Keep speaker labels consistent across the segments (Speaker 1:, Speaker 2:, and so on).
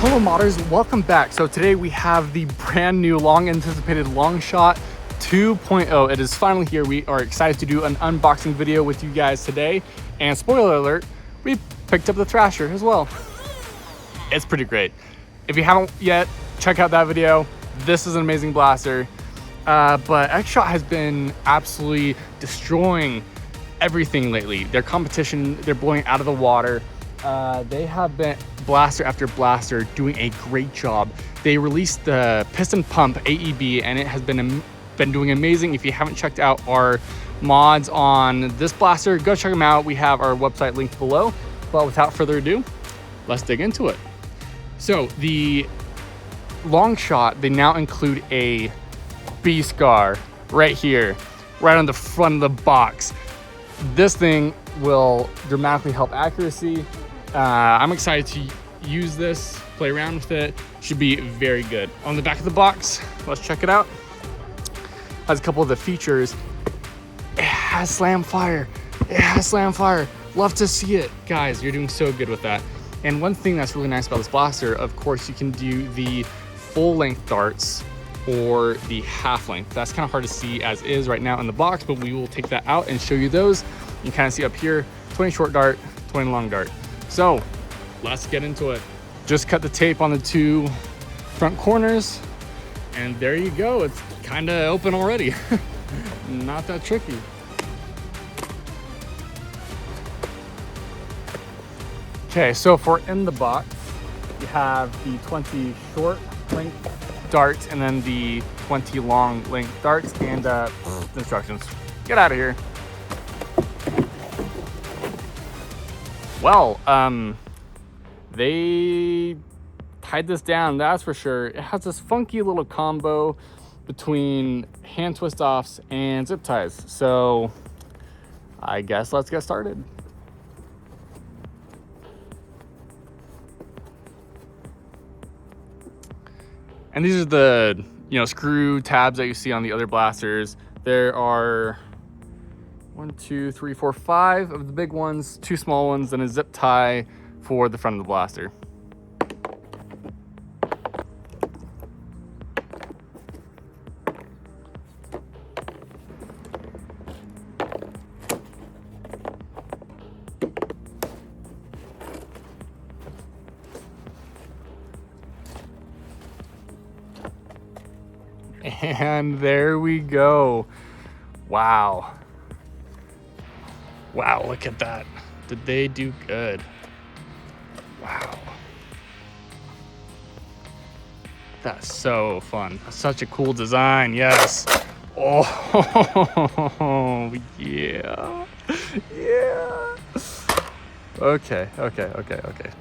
Speaker 1: Hello modders, welcome back. So today we have the brand new long anticipated LONGSHOT 2.0. It is finally here. We are excited to do an unboxing video with you guys today. And spoiler alert, we picked up the Thrasher as well. It's pretty great. If you haven't yet, check out that video. This is an amazing blaster. But Xshot has been absolutely destroying everything lately. Their competition, they're blowing out of the water. They have been blaster after blaster doing a great job. They released the piston pump AEB and it has been doing amazing. If you haven't checked out our mods on this blaster, go check them out. We have our website linked below. But without further ado, let's dig into it. So the LONGSHOT, they now include a B scar right here, right on the front of the box. This thing will dramatically help accuracy. I'm excited to use this, play around with it. Should be very good. On the back of the box, let's check it out. Has a couple of the features. It has slam fire. It has slam fire. Love to see it. Guys, you're doing so good with that. And one thing that's really nice about this blaster, of course, you can do the full length darts or the half length. That's kind of hard to see as is right now in the box, but we will take that out and show you those. You can kind of see up here, 20 short dart, 20 long dart. So let's get into it. Just cut the tape on the two front corners and there you go. It's kind of open already. Not that tricky. Okay, so for in the box, you have the 20 short length darts and then the 20 long length darts and instructions. Get out of here. Well, they tied this down, that's for sure. It has this funky little combo between hand twist offs and zip ties. So I guess let's get started. And these are the, screw tabs that you see on the other blasters. There are 1, 2, 3, 4, 5 of the big ones, 2 small ones, and a zip tie for the front of the blaster. And there we go. Wow. Wow, look at that. Did they do good? Wow. That's so fun. That's such a cool design, yes. Oh, yeah. Yeah. Okay.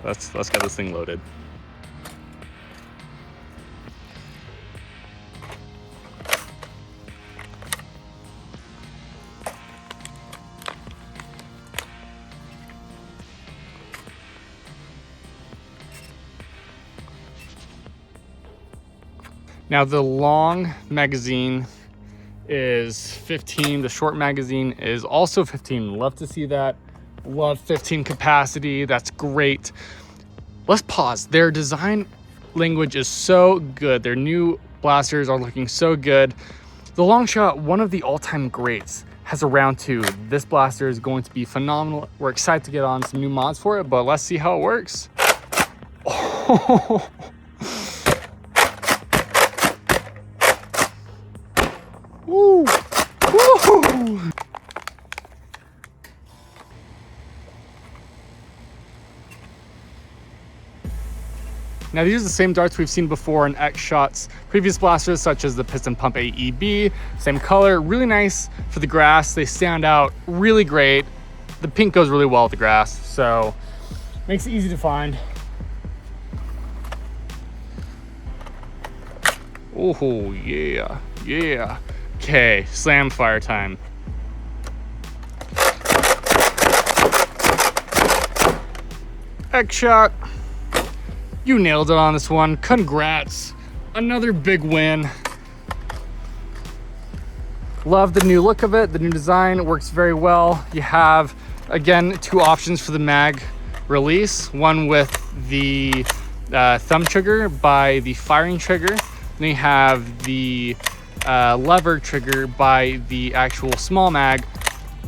Speaker 1: Let's get this thing loaded. Now the long magazine is 15, the short magazine is also 15. Love to see that. Love 15 capacity, that's great. Let's pause. Their design language is so good. Their new blasters are looking so good. The LONGSHOT, one of the all-time greats, has a round 2. This blaster is going to be phenomenal. We're excited to get on some new mods for it, but let's see how it works. Oh. Woo. Woo. Now these are the same darts we've seen before in Xshot's previous blasters, such as the piston pump AEB. Same color, really nice for the grass. They stand out really great. The pink goes really well with the grass, so makes it easy to find. Oh yeah, yeah. Okay, slam fire time. Xshot, you nailed it on this one. Congrats. Another big win. Love the new look of it. The new design works very well. You have, again, 2 options for the mag release. One with the thumb trigger by the firing trigger. Then you have the lever trigger by the actual small mag,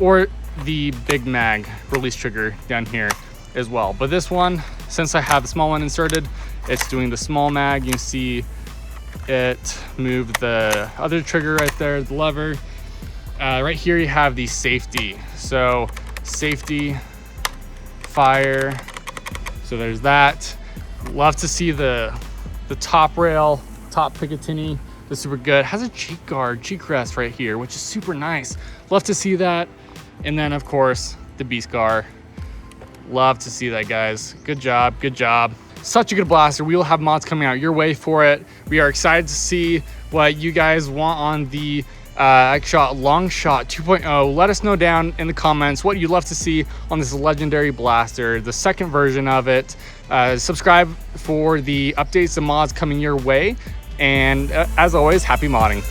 Speaker 1: or the big mag release trigger down here as well. But this one, since I have the small one inserted, it's doing the small mag. You can see it move the other trigger right there, the lever. Right here you have the safety. So safety, fire, so there's that. Love to see the top rail, top Picatinny. That's super good. It has a cheek guard, cheek rest right here, which is super nice. Love to see that. And then of course the B scar. Love to see that, guys. Good job, good job. Such a good blaster. We will have mods coming out your way for it. We are excited to see what you guys want on the Xshot LONGSHOT 2.0. Let us know down in the comments what you'd love to see on this legendary blaster, the second version of it. Subscribe for the updates and mods coming your way. And as always, happy modding.